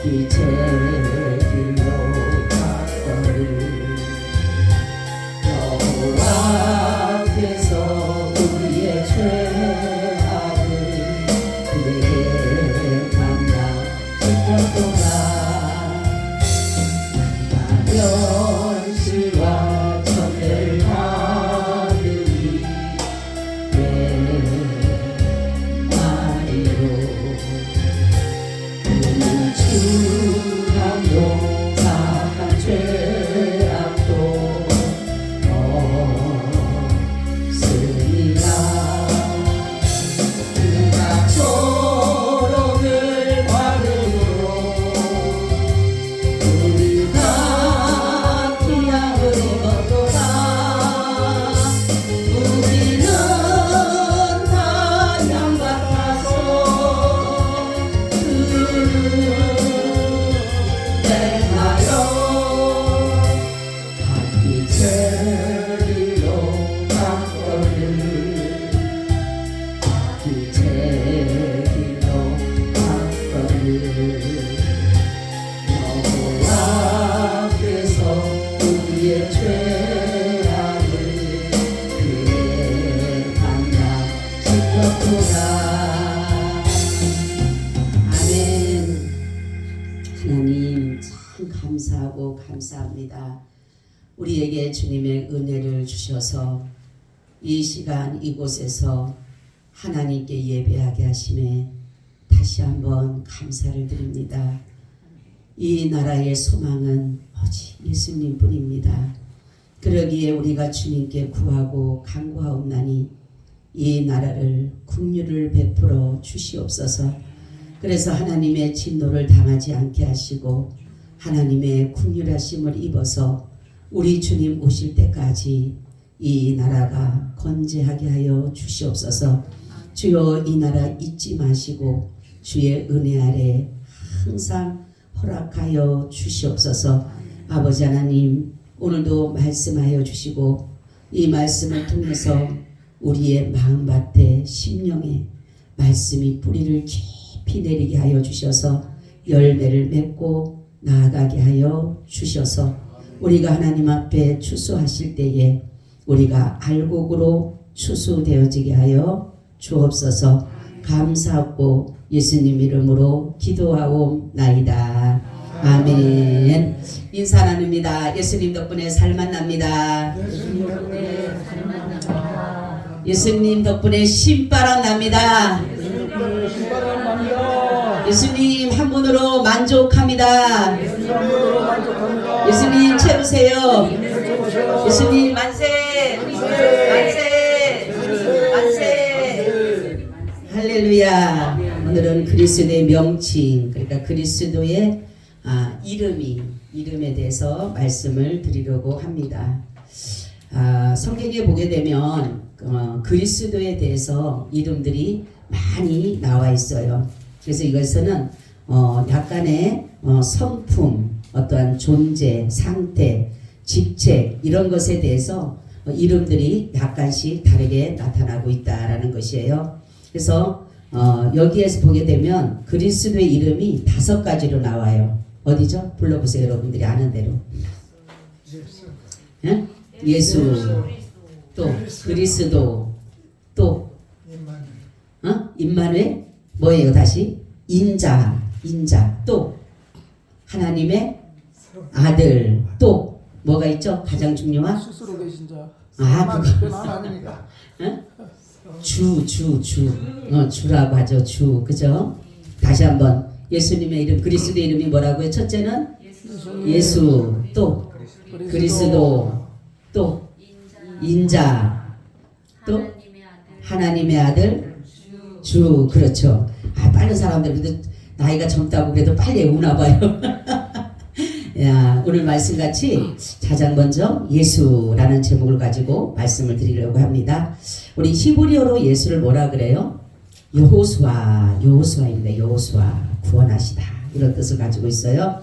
이 제길로 갔거늘 여호와 앞에서 우리의 죄악을 그에게 감당 지켰도다. 멸시와 천대를 받으니 내 말이로 주함도 사한 죄악도 없으리라. 그가 초록을 받음으로 우리가 기약을 입었도다. 우리는 다 양 같아서 하기 제리로 갔거늘 하기 제리로 갔거늘 여호와 앞에서 우리의 죄악을 그의 감당 지켰도다. 아멘. 하나님 참 감사하고 감사합니다. 우리에게 주님의 은혜를 주셔서 이 시간 이곳에서 하나님께 예배하게 하심에 다시 한번 감사를 드립니다. 이 나라의 소망은 오직 예수님 뿐입니다. 그러기에 우리가 주님께 구하고 간구하옵나니 이 나라를 긍휼을 베풀어 주시옵소서. 그래서 하나님의 진노를 당하지 않게 하시고 하나님의 긍휼하심을 입어서 우리 주님 오실 때까지 이 나라가 건재하게 하여 주시옵소서. 주여 이 나라 잊지 마시고 주의 은혜 아래 항상 허락하여 주시옵소서. 아버지 하나님 오늘도 말씀하여 주시고 이 말씀을 통해서 우리의 마음밭에 심령에 말씀이 뿌리를 깊이 내리게 하여 주셔서 열매를 맺고 나아가게 하여 주셔서 우리가 하나님 앞에 추수하실 때에 우리가 알곡으로 추수되어지게 하여 주옵소서. 감사하고 예수님 이름으로 기도하옵나이다. 아멘. 인사 나눕니다. 예수님 덕분에 살 만납니다. 예수님 덕분에 신바람 납니다. 예수님 한 분으로 만족합니다. 예수님 채우세요. 예수님 만세 만세 만세. 할렐루야. 오늘은 그리스도의 명칭, 그러니까 그리스도의 이름에 대해서 말씀을 드리려고 합니다. 성경에 보게 되면 그리스도에 대해서 이름들이 많이 나와 있어요. 그래서 이것은 약간의 성품, 어떠한 존재, 상태, 직책 이런 것에 대해서 이름들이 약간씩 다르게 나타나고 있다라는 것이에요. 그래서 여기에서 보게 되면 그리스도의 이름이 5가지로 나와요. 어디죠? 불러보세요. 여러분들이 아는 대로. 예? 예수, 또 그리스도, 또 임마누엘, 뭐예요? 다시 인자, 또 하나님의 아들, 또 뭐가 있죠? 가장 중요한 스스로 계신 자. 그거 아닙니다. 주라고 하죠. 주, 그죠? 다시 한번 예수님의 이름, 그리스도의 이름이 뭐라고요? 첫째는 예수, 또 그리스도, 또 인자, 또 하나님의 아들, 주. 그렇죠. 빠른 사람들 그래도 나이가 젊다고 그래도 빨리 외우나 봐요. 야, 오늘 말씀같이 가장 먼저 예수라는 제목을 가지고 말씀을 드리려고 합니다. 우리 히브리어로 예수를 뭐라 그래요? 여호수아입니다. 여호수아, 구원하시다, 이런 뜻을 가지고 있어요.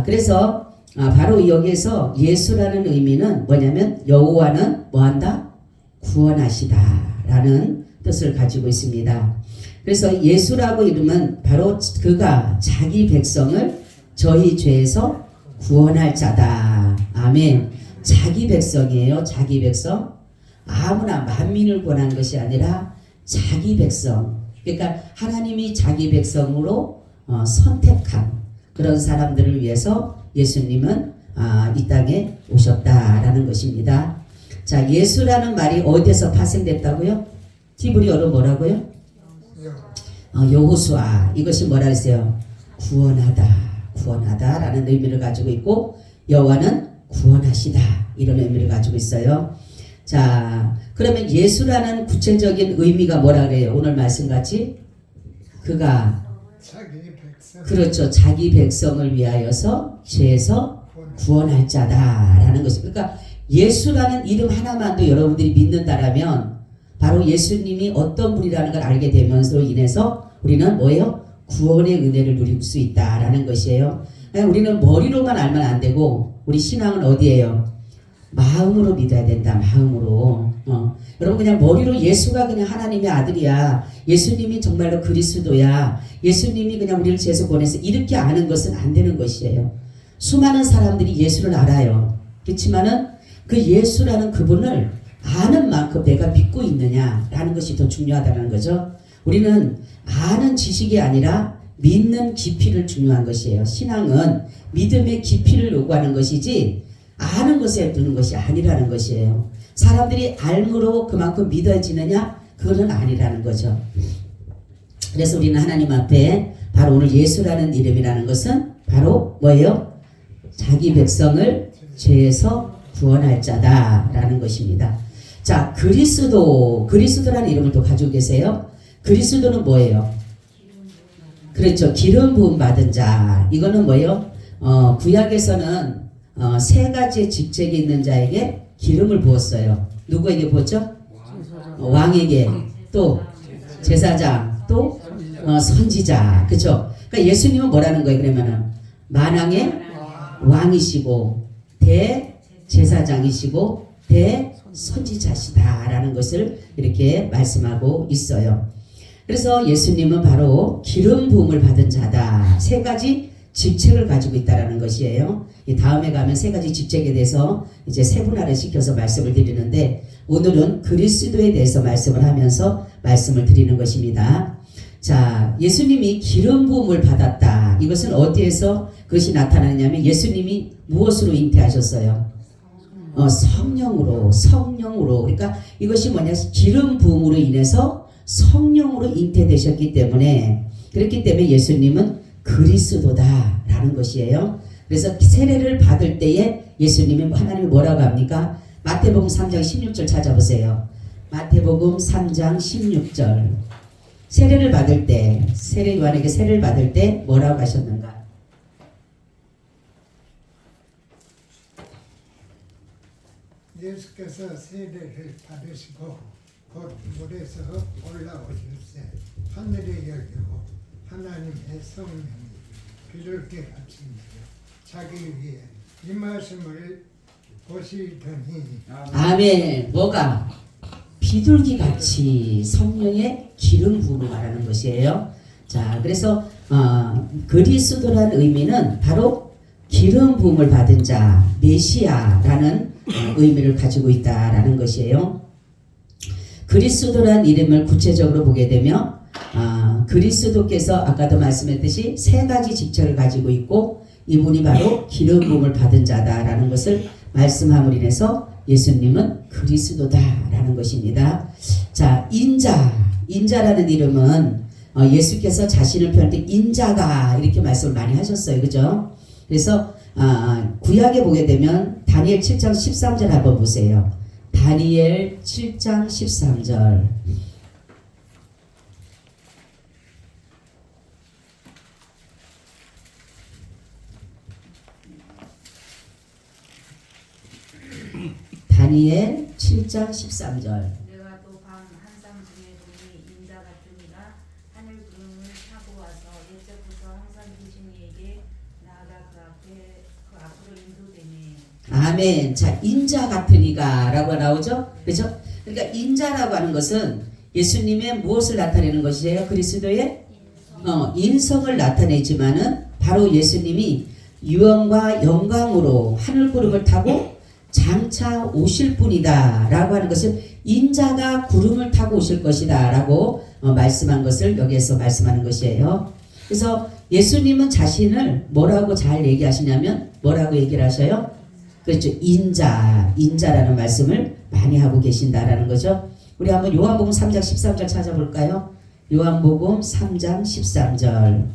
그래서 바로 여기에서 예수라는 의미는 뭐냐면 여호와는 뭐한다? 구원하시다 라는 뜻을 가지고 있습니다. 그래서 예수라고 이름은 바로 그가 자기 백성을 저희 죄에서 구원할 자다. 아멘. 자기 백성이에요. 자기 백성. 아무나 만민을 구원한 것이 아니라 자기 백성. 그러니까 하나님이 자기 백성으로 선택한 그런 사람들을 위해서 예수님은 이 땅에 오셨다라는 것입니다. 자, 예수라는 말이 어디에서 파생됐다고요? 히브리어로 뭐라고요? 여호수아. 이것이 뭐라 했어요? 구원하다라는 의미를 가지고 있고, 여호와는 구원하시다 이런 의미를 가지고 있어요. 자, 그러면 예수라는 구체적인 의미가 뭐라 그래요? 오늘 말씀같이 그가 자기 백성. 그렇죠. 자기 백성을 위하여서 죄에서 구원할 자다라는 것이. 그러니까 예수라는 이름 하나만도 여러분들이 믿는다라면 바로 예수님이 어떤 분이라는 걸 알게 되면서 인해서 우리는 뭐예요? 구원의 은혜를 누릴 수 있다라는 것이에요. 우리는 머리로만 알면 안 되고 우리 신앙은 어디예요? 마음으로 믿어야 된다. 마음으로. 여러분 그냥 머리로 예수가 그냥 하나님의 아들이야. 예수님이 정말로 그리스도야. 예수님이 그냥 우리를 죄에서 구원해서 이렇게 아는 것은 안 되는 것이에요. 수많은 사람들이 예수를 알아요. 그렇지만은 그 예수라는 그분을 아는 만큼 내가 믿고 있느냐라는 것이 더 중요하다는 거죠. 우리는 아는 지식이 아니라 믿는 깊이를 중요한 것이에요. 신앙은 믿음의 깊이를 요구하는 것이지 아는 것에 두는 것이 아니라는 것이에요. 사람들이 알므로 그만큼 믿어지느냐? 그거는 아니라는 거죠. 그래서 우리는 하나님 앞에 바로 오늘 예수라는 이름이라는 것은 바로 뭐예요? 자기 백성을 죄에서 구원할 자다라는 것입니다. 자, 그리스도라는 이름을 또 가지고 계세요. 그리스도는 뭐예요? 그렇죠. 기름 부음 받은 자. 이거는 뭐예요? 구약에서는 세 가지의 직책이 있는 자에게 기름을 부었어요. 누구에게 부었죠? 왕에게, 또 제사장, 또 선지자. 그렇죠? 그러니까 예수님은 뭐라는 거예요? 그러면은 만왕의 왕이시고 대제사장이시고 대선지자시다라는 것을 이렇게 말씀하고 있어요. 그래서 예수님은 바로 기름 부음을 받은 자다. 세 가지 직책을 가지고 있다라는 것이에요. 이 다음에 가면 세 가지 직책에 대해서 이제 세분화를 시켜서 말씀을 드리는데 오늘은 그리스도에 대해서 말씀을 하면서 말씀을 드리는 것입니다. 자, 예수님이 기름 부음을 받았다. 이것은 어디에서 그것이 나타나냐면 예수님이 무엇으로 잉태하셨어요? 성령으로. 그러니까 이것이 뭐냐? 기름 부음으로 인해서 성령으로 잉태되셨기 때문에, 그렇기 때문에 예수님은 그리스도다라는 것이에요. 그래서 세례를 받을 때에 예수님이 하나님이 뭐라고 합니까? 마태복음 3장 16절 찾아보세요. 마태복음 3장 16절. 세례를 받을 때, 요한에게 세례를 받을 때 뭐라고 하셨는가? 예수께서 세례를 받으시고 곧 물에서 올라오실세 하늘이 열리고 하나님의 성령이 비둘기 같이 자기 위에 임하심을 보시더니. 아멘. 뭐가? 비둘기같이 성령의 기름 부음을 말하는 것이에요. 자, 그래서 그리스도라는 의미는 바로 기름 부음을 받은 자, 메시아라는 의미를 가지고 있다라는 것이에요. 그리스도라는 이름을 구체적으로 보게 되면 그리스도께서 아까도 말씀했듯이 세 가지 직책을 가지고 있고 이분이 바로 기름 부음을 받은 자다라는 것을 말씀함으로 인해서 예수님은 그리스도다라는 것입니다. 자, 인자라는 이름은 예수께서 자신을 표현할 때 인자가 이렇게 말씀을 많이 하셨어요. 그죠? 그래서 구약에 보게 되면 다니엘 7장 13절 한번 보세요. 다니엘 7장 13절. 다니엘 7장 13절. 내가 또 밤 한상 중에 보니 인자 같으니가 하늘 구름을 타고 와서 옛적부터 항상 계신 이에게 나아가 그 앞으로 인도되니. 아멘. 자, 인자 같으니가 라고 나오죠? 그죠? 그러니까 인자라고 하는 것은 예수님의 무엇을 나타내는 것이에요? 그리스도의 인성을 나타내지만은 바로 예수님이 유언과 영광으로 하늘 구름을 타고 장차 오실 분이다 라고 하는 것을 인자가 구름을 타고 오실 것이다 라고 말씀한 것을 여기에서 말씀하는 것이에요. 그래서 예수님은 자신을 뭐라고 잘 얘기하시냐면 뭐라고 얘기를 하셔요? 그렇죠. 인자라는 말씀을 많이 하고 계신다라는 거죠. 우리 한번 요한복음 3장 13절 찾아볼까요? 요한복음 3장 13절.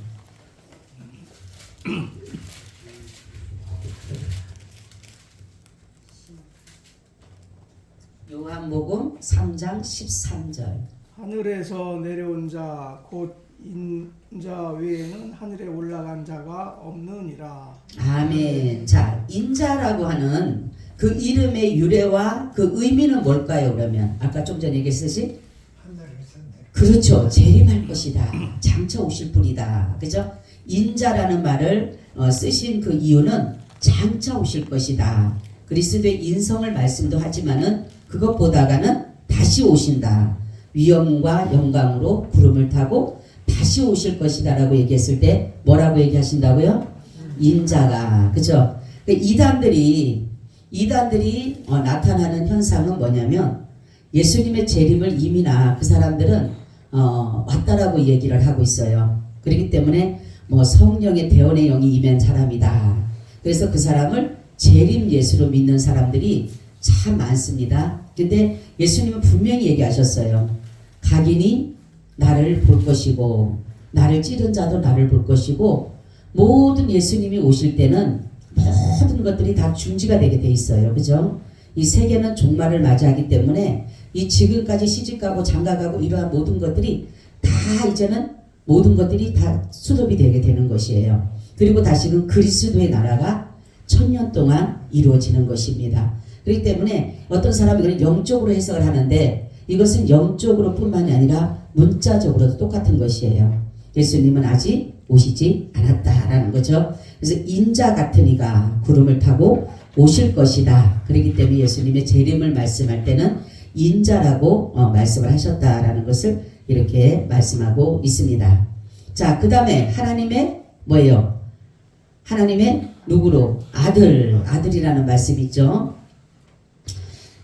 요한복음 3장 13절. 하늘에서 내려온 자 곧 인자 외에는 하늘에 올라간 자가 없느니라. 아멘. 자, 인자라고 하는 그 이름의 유래와 그 의미는 뭘까요? 그러면 아까 좀 전에 얘기했듯이 하늘에서 내려. 그렇죠. 재림할 것이다. 장차 오실 분이다. 그죠? 인자라는 말을 쓰신 그 이유는 장차 오실 것이다. 그리스도의 인성을 말씀도 하지만은 그것보다가는 다시 오신다. 위엄과 영광으로 구름을 타고 다시 오실 것이다 라고 얘기했을 때 뭐라고 얘기하신다고요? 인자가. 그죠? 이단들이 나타나는 현상은 뭐냐면 예수님의 재림을 이미나 그 사람들은 왔다라고 얘기를 하고 있어요. 그렇기 때문에 뭐 성령의 대언의 영이 임한 사람이다. 그래서 그 사람을 재림 예수로 믿는 사람들이 참 많습니다. 근데 예수님은 분명히 얘기하셨어요. 각인이 나를 볼 것이고 나를 찌른 자도 나를 볼 것이고 모든 예수님이 오실 때는 모든 것들이 다 중지가 되게 돼 있어요. 그죠? 이 세계는 종말을 맞이하기 때문에 이 지금까지 시집가고 장가가고 이러한 모든 것들이 다 이제는 모든 것들이 다 수습이 되게 되는 것이에요. 그리고 다시금 그리스도의 나라가 1000년 동안 이루어지는 것입니다. 그렇기 때문에 어떤 사람이 그걸 영적으로 해석을 하는데 이것은 영적으로 뿐만이 아니라 문자적으로도 똑같은 것이에요. 예수님은 아직 오시지 않았다라는 거죠. 그래서 인자 같은 이가 구름을 타고 오실 것이다. 그렇기 때문에 예수님의 재림을 말씀할 때는 인자라고 말씀을 하셨다라는 것을 이렇게 말씀하고 있습니다. 자, 그 다음에 하나님의 뭐예요? 하나님의 누구로? 아들이라는 말씀이 있죠.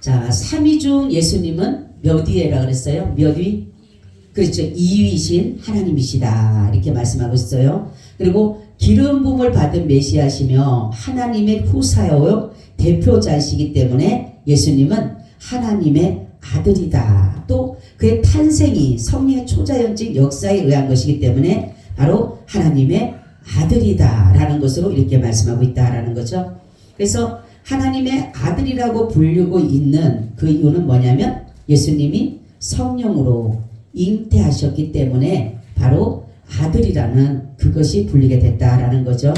자, 3위 중 예수님은 몇 위에라 그랬어요? 몇 위? 그렇죠. 2위신 하나님이시다. 이렇게 말씀하고 있어요. 그리고 기름 부음을 받은 메시아시며 하나님의 후사요 대표자이시기 때문에 예수님은 하나님의 아들이다. 또 그의 탄생이 성령의 초자연적 역사에 의한 것이기 때문에 바로 하나님의 아들이다 라는 것으로 이렇게 말씀하고 있다라는 거죠. 그래서 하나님의 아들이라고 부르고 있는 그 이유는 뭐냐면 예수님이 성령으로 잉태하셨기 때문에 바로 아들이라는 그것이 불리게 됐다라는 거죠.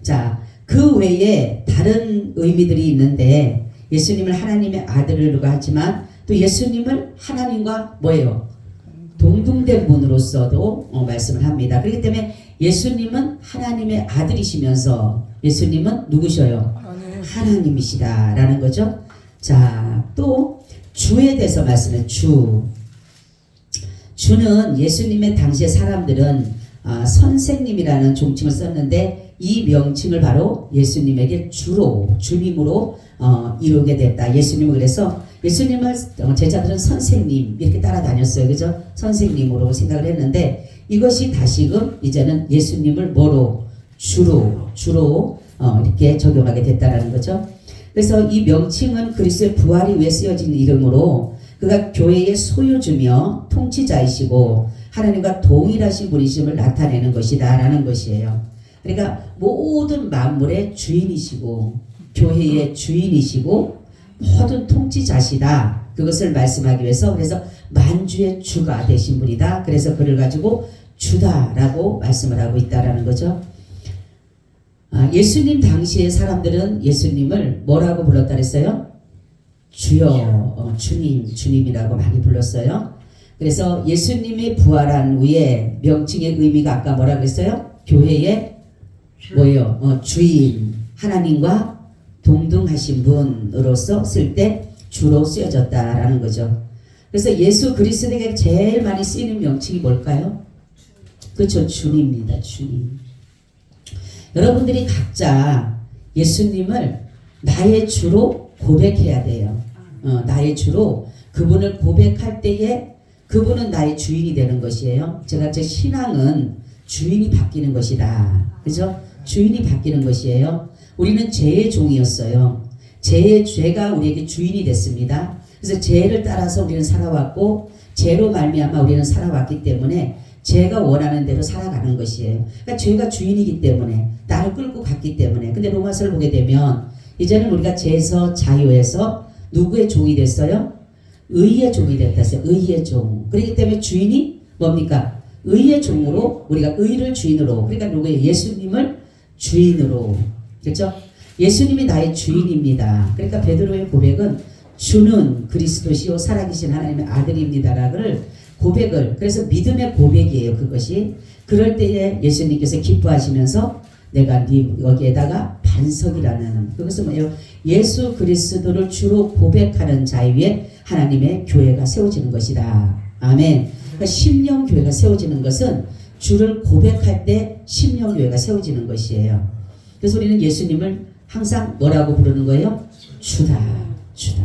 자, 그 외에 다른 의미들이 있는데 예수님을 하나님의 아들이라고 하지만 또 예수님을 하나님과 뭐예요? 동등된 분으로서도 말씀을 합니다. 그렇기 때문에 예수님은 하나님의 아들이시면서 예수님은 누구셔요? 하나님이시다라는 거죠. 자, 또 주에 대해서 말씀해. 주는 예수님의 당시의 사람들은 선생님이라는 종칭을 썼는데 이 명칭을 바로 예수님에게 주님으로 이루게 됐다. 예수님은 그래서 예수님을 제자들은 선생님 이렇게 따라다녔어요. 그죠? 선생님으로 생각을 했는데 이것이 다시금 이제는 예수님을 뭐로? 주로 이렇게 적용하게 됐다라는 거죠. 그래서 이 명칭은 그리스도의 부활이 위해 쓰여진 이름으로 그가 교회의 소유주며 통치자이시고 하나님과 동일하신 분이심을 나타내는 것이다 라는 것이에요. 그러니까 모든 만물의 주인이시고 교회의 주인이시고 모든 통치자시다. 그것을 말씀하기 위해서 그래서 만주의 주가 되신 분이다. 그래서 그를 가지고 주다라고 말씀을 하고 있다라는 거죠. 예수님 당시의 사람들은 예수님을 뭐라고 불렀다 그랬어요? 주여, 주님이라고 많이 불렀어요. 그래서 예수님이 부활한 후에 명칭의 의미가 아까 뭐라 그랬어요? 교회의 뭐예요? 주인, 하나님과 동등하신 분으로서 쓸 때 주로 쓰여졌다라는 거죠. 그래서 예수 그리스도에게 제일 많이 쓰이는 명칭이 뭘까요? 그렇죠. 주님입니다. 주님. 여러분들이 각자 예수님을 나의 주로 고백해야 돼요. 나의 주로 그분을 고백할 때에 그분은 나의 주인이 되는 것이에요. 제가 제 신앙은 주인이 바뀌는 것이다. 그죠? 주인이 바뀌는 것이에요. 우리는 죄의 종이었어요. 죄가 우리에게 주인이 됐습니다. 그래서 죄를 따라서 우리는 살아왔고 죄로 말미암아 우리는 살아왔기 때문에 죄가 원하는 대로 살아가는 것이에요. 그러니까 죄가 주인이기 때문에 나를 끌고 갔기 때문에. 근데 로마서를 보게 되면 이제는 우리가 죄에서 자유해서 누구의 종이 됐어요? 의의 종이 됐다어요. 의의 종. 그렇기 때문에 주인이 뭡니까? 의의 종으로 우리가 의를 주인으로, 그러니까 누구예요? 예수님을 주인으로. 그렇죠? 예수님이 나의 주인입니다. 그러니까 베드로의 고백은 주는 그리스도시요 살아계신 하나님의 아들입니다라를 고백을, 그래서 믿음의 고백이에요. 그것이. 그럴 때에 예수님께서 기뻐하시면서 내가 네 여기에다가 반석이라는, 그것은 뭐예요? 예수 그리스도를 주로 고백하는 자 위에 하나님의 교회가 세워지는 것이다. 아멘. 그러니까 심령교회가 세워지는 것은 주를 고백할 때 심령교회가 세워지는 것이에요. 그래서 우리는 예수님을 항상 뭐라고 부르는 거예요? 주다. 주다.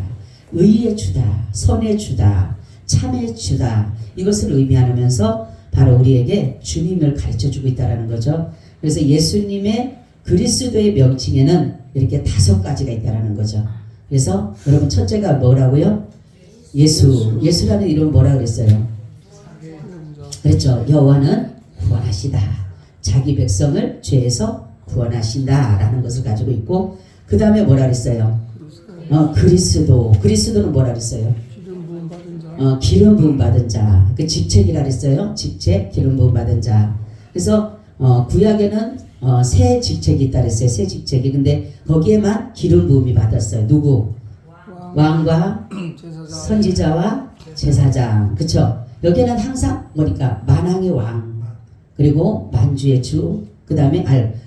의의 주다. 선의 주다. 참의 주다. 이것을 의미하면서 바로 우리에게 주님을 가르쳐주고 있다는 거죠. 그래서 예수님의 그리스도의 명칭에는 이렇게 5가지가 있다는 거죠. 그래서 여러분 첫째가 뭐라고요? 예수. 예수라는 이름은 뭐라 그랬어요? 그렇죠. 여호와는 구원하시다. 자기 백성을 죄에서 구원하신다라는 것을 가지고 있고, 그 다음에 뭐라 그랬어요? 그리스도. 그리스도는 뭐라 그랬어요? 기름 부음 받은 자. 그 직책이라 그랬어요. 직책, 기름 부음 받은 자. 그래서 구약에는 새 직책이 있다 그랬어요. 새 직책이. 근데 거기에만 기름 부음이 받았어요. 누구? 왕과 선지자와 제사장. 그쵸? 여기는 항상 뭐니까 만왕의 왕, 그리고 만주의 주, 그 다음에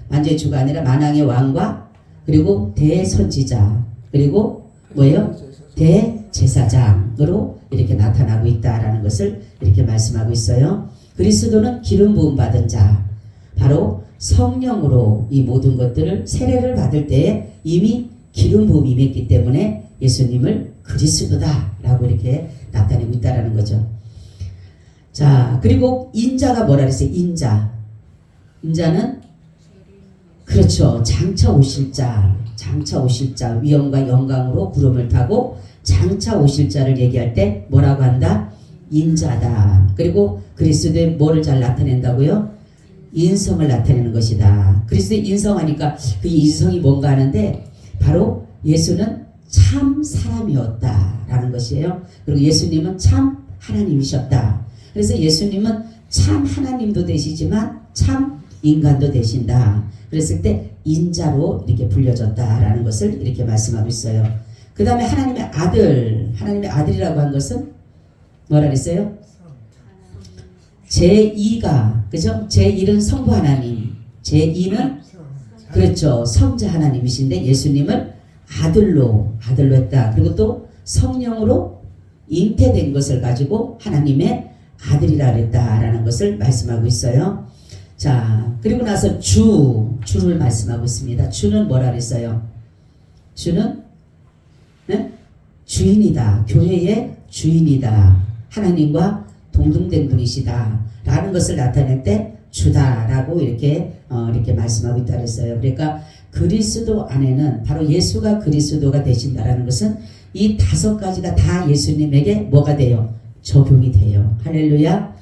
만주의 주가 아니라 만왕의 왕과 그리고 대선지자, 그리고 뭐예요? 대제사장으로 이렇게 나타나고 있다라는 것을 이렇게 말씀하고 있어요. 그리스도는 기름 부음 받은 자, 바로 성령으로 이 모든 것들을 세례를 받을 때에 이미 기름 부음이 임했기 때문에 예수님을 그리스도다라고 이렇게 나타내고 있다라는 거죠. 자, 그리고 인자가 뭐라 그랬어요? 인자는 그렇죠. 장차 오실 자, 장차 오실 자, 위엄과 영광으로 구름을 타고 장차 오실 자를 얘기할 때 뭐라고 한다? 인자다. 그리고 그리스도의 뭐를 잘 나타낸다고요? 인성을 나타내는 것이다. 그리스도의 인성하니까 그 인성이 뭔가 하는데 바로 예수는 참 사람이었다라는 것이에요. 그리고 예수님은 참 하나님이셨다. 그래서 예수님은 참 하나님도 되시지만 참 인간도 되신다. 그랬을 때 인자로 이렇게 불려졌다라는 것을 이렇게 말씀하고 있어요. 그 다음에 하나님의 아들이라고 한 것은 뭐라 그랬어요? 제2가, 그죠? 제1은 성부 하나님, 제2는 그렇죠. 성자 하나님이신데 예수님을 아들로 했다. 그리고 또 성령으로 잉태된 것을 가지고 하나님의 아들이라 그랬다라는 것을 말씀하고 있어요. 자, 그리고 나서 주를 말씀하고 있습니다. 주는 뭐라 그랬어요? 주는 주인이다. 교회의 주인이다. 하나님과 동등된 분이시다. 라는 것을 나타낼 때 주다라고 이렇게 말씀하고 있다 그랬어요. 그러니까 그리스도 안에는 바로 예수가 그리스도가 되신다라는 것은 이 5가지가 다 예수님에게 뭐가 돼요? 적용이 돼요. 할렐루야.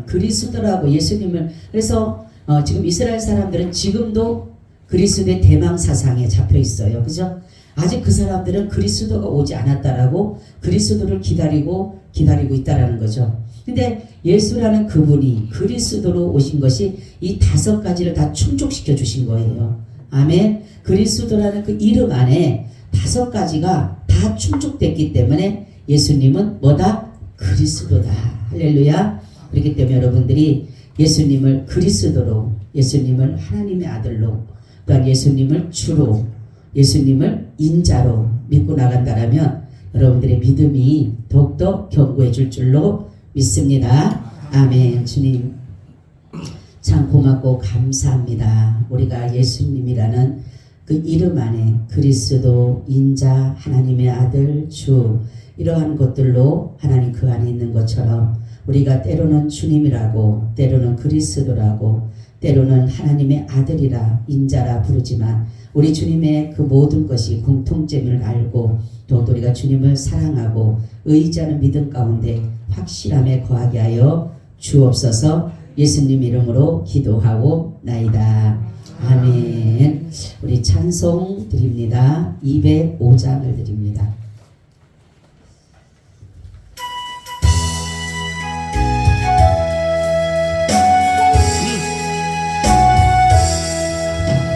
그리스도라고 예수님을, 그래서 지금 이스라엘 사람들은 지금도 그리스도의 대망 사상에 잡혀 있어요. 그죠? 아직 그 사람들은 그리스도가 오지 않았다라고 그리스도를 기다리고 있다라는 거죠. 근데 예수라는 그분이 그리스도로 오신 것이 이 5가지를 다 충족시켜 주신 거예요. 아멘. 그리스도라는 그 이름 안에 5가지가 다 충족됐기 때문에 예수님은 뭐다? 그리스도다. 할렐루야. 그렇기 때문에 여러분들이 예수님을 그리스도로, 예수님을 하나님의 아들로, 또한 예수님을 주로, 예수님을 인자로 믿고 나간다라면 여러분들의 믿음이 더욱더 견고해질 줄로 믿습니다. 아멘. 주님 참 고맙고 감사합니다. 우리가 예수님이라는 그 이름 안에 그리스도, 인자, 하나님의 아들, 주 이러한 것들로 하나님 그 안에 있는 것처럼 우리가 때로는 주님이라고, 때로는 그리스도라고, 때로는 하나님의 아들이라, 인자라 부르지만 우리 주님의 그 모든 것이 공통점을 알고 또 우리가 주님을 사랑하고 의지하는 믿음 가운데 확실함에 거하게 하여 주옵소서. 예수님 이름으로 기도하고 나이다. 아멘. 우리 찬송 드립니다. 205장을 드립니다.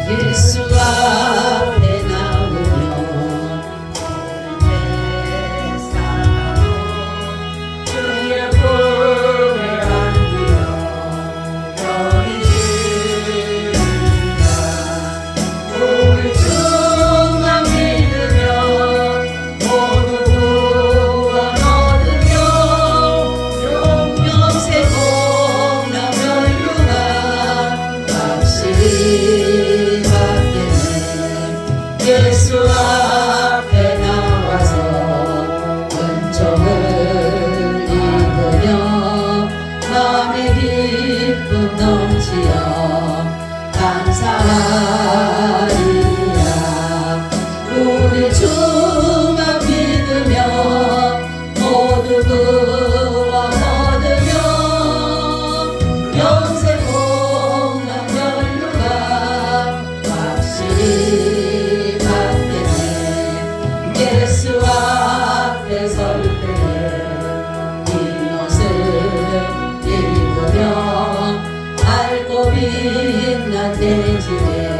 예수 앞에 나오면 주의 품에 안기며 너희 주리라. 우리 주만 믿으며 모두 구원 얻으며 영생 복락 멸류관 확실히 예수 앞에 나와서 은총을 입으며 마음의 기쁨 넘치어 감사하리라. 우리 주만 믿으며 모두 구원 얻으며 영생 복락 멸류관 확실히 예수 앞에 설 때에 이 옷을 입으며 밝고 빛난 내 집에